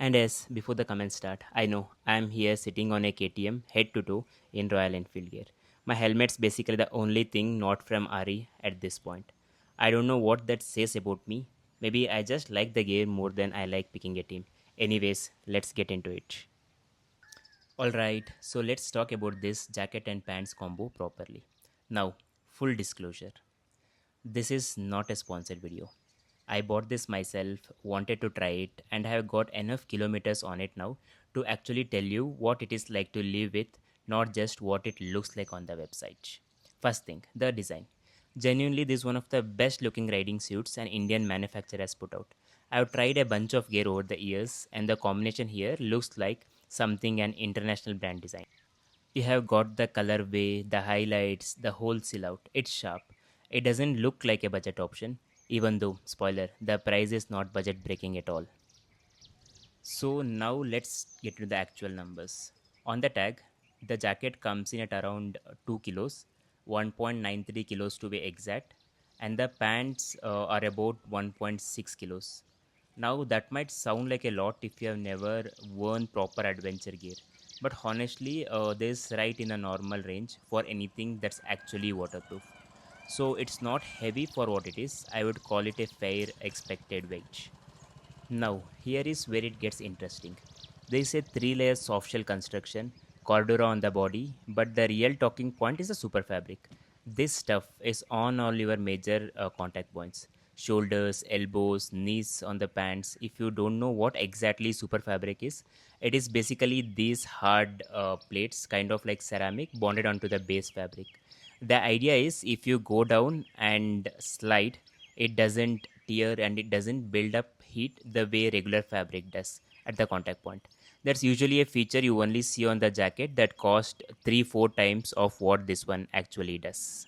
And yes, before the comments start, I know I'm here sitting on a KTM head to toe in Royal Enfield gear. My helmet's basically the only thing not from RE at this point. I don't know what that says about me. Maybe I just like the gear more than I like picking a team. Anyways, let's get into it. Alright, so let's talk about this jacket and pants combo properly. Now, full disclosure. This is not a sponsored video. I bought this myself, wanted to try it, and have got enough kilometers on it now to actually tell you what it is like to live with, not just what it looks like on the website. First thing, the design. Genuinely, this is one of the best looking riding suits an Indian manufacturer has put out. I've tried a bunch of gear over the years, and the combination here looks like something an international brand design. You have got the colorway, the highlights, the whole silhouette. It's sharp. It doesn't look like a budget option, even though, spoiler, the price is not budget breaking at all. So now let's get to the actual numbers. On the tag, the jacket comes in at around 2 kilos, 1.93 kilos to be exact, and the pants are about 1.6 kilos. Now that might sound like a lot if you have never worn proper adventure gear, but honestly, this is right in a normal range for anything that's actually waterproof. So it's not heavy for what it is. I would call it a fair expected weight. Now, here is where it gets interesting. There is a three layer soft shell construction, cordura on the body, but the real talking point is the super fabric. This stuff is on all your major contact points shoulders, elbows, knees on the pants. If you don't know what exactly super fabric is, it is basically these hard plates, kind of like ceramic, bonded onto the base fabric. The idea is if you go down and slide, it doesn't tear and it doesn't build up heat the way regular fabric does at the contact point. That's usually a feature you only see on the jacket that cost 3 4 times of what this one actually does.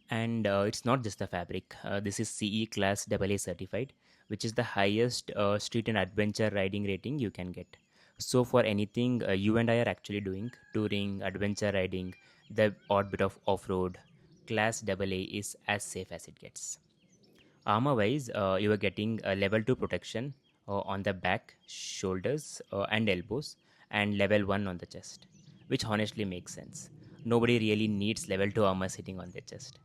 And it's not just the fabric. This is CE class AA certified, which is the highest street and adventure riding rating you can get. So for anything you and I are actually doing, touring, adventure riding, the odd bit of off-road, class AA is as safe as it gets. Armor wise, you are getting a level 2 protection on the back, shoulders, and elbows, and level 1 on the chest, which honestly makes sense. Nobody really needs level 2 armor sitting on their chest.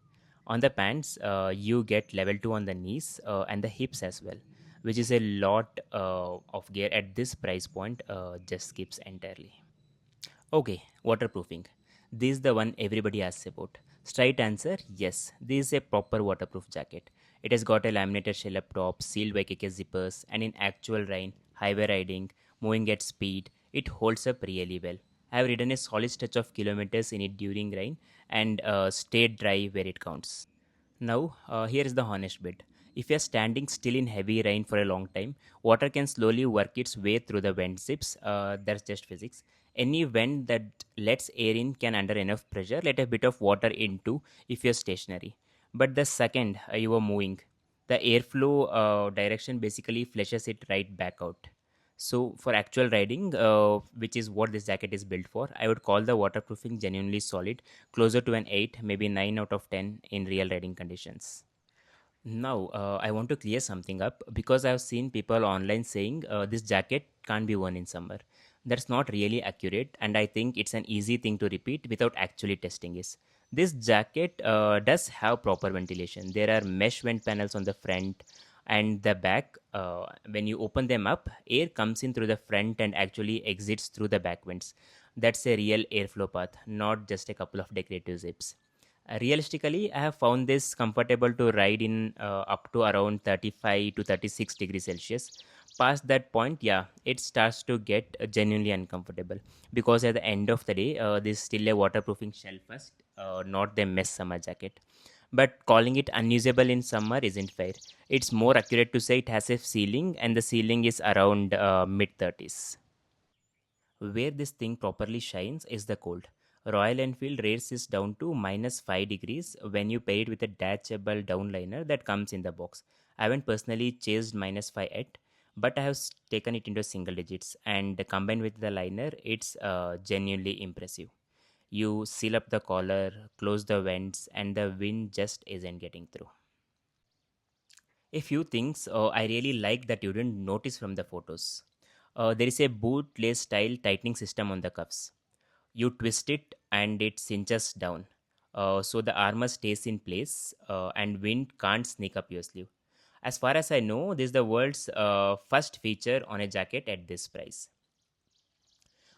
On the pants, you get level 2 on the knees and the hips as well, which is a lot of gear at this price point, just skips entirely. Okay, waterproofing. This is the one everybody asks about. Straight answer yes, this is a proper waterproof jacket. It has got a laminated shell up top, sealed by KK zippers, and in actual rain, highway riding, moving at speed, it holds up really well. I have ridden a solid stretch of kilometers in it during rain and stayed dry where it counts. Now, here is the honest bit. If you're standing still in heavy rain for a long time, water can slowly work its way through the vent zips. That's just physics. Any vent that lets air in can, under enough pressure, let a bit of water into if you're stationary. But the second you are moving, the airflow direction basically flushes it right back out. So, for actual riding, which is what this jacket is built for, I would call the waterproofing genuinely solid, closer to an 8, maybe 9 out of 10 in real riding conditions. Now, I want to clear something up because I've seen people online saying this jacket can't be worn in summer. That's not really accurate, and I think it's an easy thing to repeat without actually testing it. This jacket does have proper ventilation. There are mesh vent panels on the front and the back. When you open them up, air comes in through the front and actually exits through the back vents. That's a real airflow path, not just a couple of decorative zips. Realistically, I have found this comfortable to ride in up to around 35 to 36 degrees Celsius. Past that point, yeah, it starts to get genuinely uncomfortable because at the end of the day, this is still a waterproofing shell first, not the mesh summer jacket. But calling it unusable in summer isn't fair. It's more accurate to say it has a ceiling, and the ceiling is around mid 30s. Where this thing properly shines is the cold. Royal Enfield races down to -5 degrees when you pair it with a detachable downliner that comes in the box. I haven't personally chased -5 yet, but I have taken it into single digits, and combined with the liner, it's genuinely impressive. You seal up the collar, close the vents, and the wind just isn't getting through. A few things I really like that you didn't notice from the photos. There is a bootlace style tightening system on the cuffs. You twist it and it cinches down. So the armor stays in place and wind can't sneak up your sleeve. As far as I know, this is the world's first feature on a jacket at this price.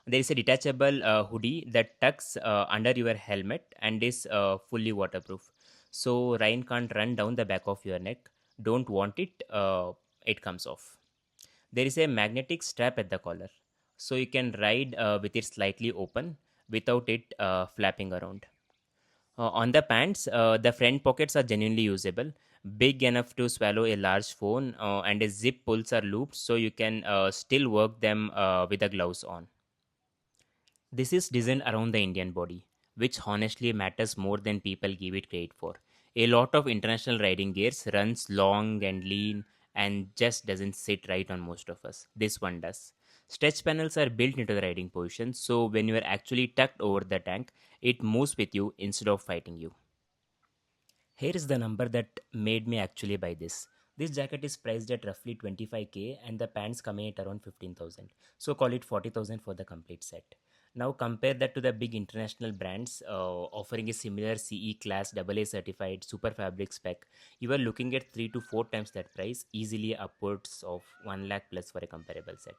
There is a detachable hoodie that tucks under your helmet and is fully waterproof. So rain can't run down the back of your neck. Don't want it, it comes off. There is a magnetic strap at the collar. So you can ride with it slightly open without it flapping around. On the pants, the front pockets are genuinely usable, big enough to swallow a large phone, and a zip pulls are looped so you can still work them with the gloves on. This is designed around the Indian body, which honestly matters more than people give it credit for. A lot of international riding gears runs long and lean and just doesn't sit right on most of us. This one does. Stretch panels are built into the riding position, so when you are actually tucked over the tank, it moves with you instead of fighting you. Here is the number that made me actually buy this. This jacket is priced at roughly 25k and the pants come in at around 15,000. So call it 40,000 for the complete set. Now compare that to the big international brands offering a similar CE class AA certified super fabric spec. You are looking at 3 to 4 times that price, easily upwards of 1 lakh plus for a comparable set.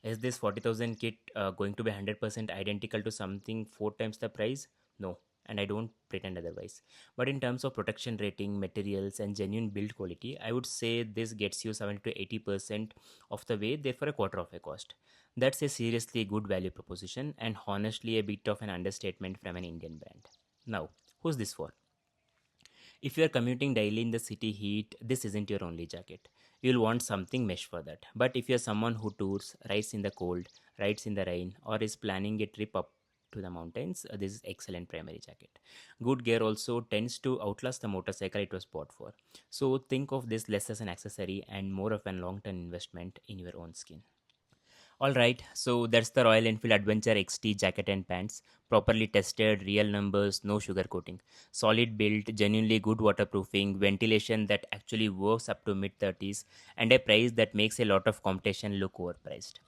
Is this 40,000 kit going to be 100% identical to something 4 times the price? No, and I don't pretend otherwise. But in terms of protection rating, materials, and genuine build quality, I would say this gets you 70 to 80% of the way there for a quarter of a cost. That's a seriously good value proposition and honestly a bit of an understatement from an Indian brand. Now, who's this for? If you are commuting daily in the city heat, this isn't your only jacket. You'll want something mesh for that. But if you're someone who tours, rides in the cold, rides in the rain, or is planning a trip up to the mountains, this is excellent primary jacket. Good gear also tends to outlast the motorcycle it was bought for. So think of this less as an accessory and more of a long-term investment in your own skin. All right, so that's the Royal Enfield Adventure XT jacket and pants. Properly tested, real numbers, no sugarcoating. Solid build, genuinely good waterproofing, ventilation that actually works up to mid 30s, and a price that makes a lot of competition look overpriced.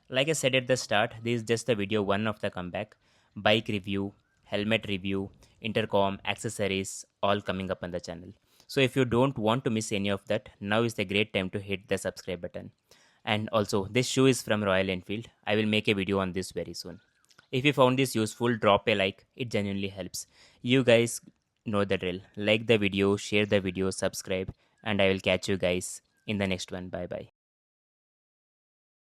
Like I said at the start, this is just the video one of the comeback. Bike review, helmet review, intercom, accessories, all coming up on the channel. So if you don't want to miss any of that, now is the great time to hit the subscribe button. And also, this shoe is from Royal Enfield. I will make a video on this very soon. If you found this useful, drop a like. It genuinely helps. You guys know the drill. Like the video, share the video, subscribe, and I will catch you guys in the next one. Bye bye.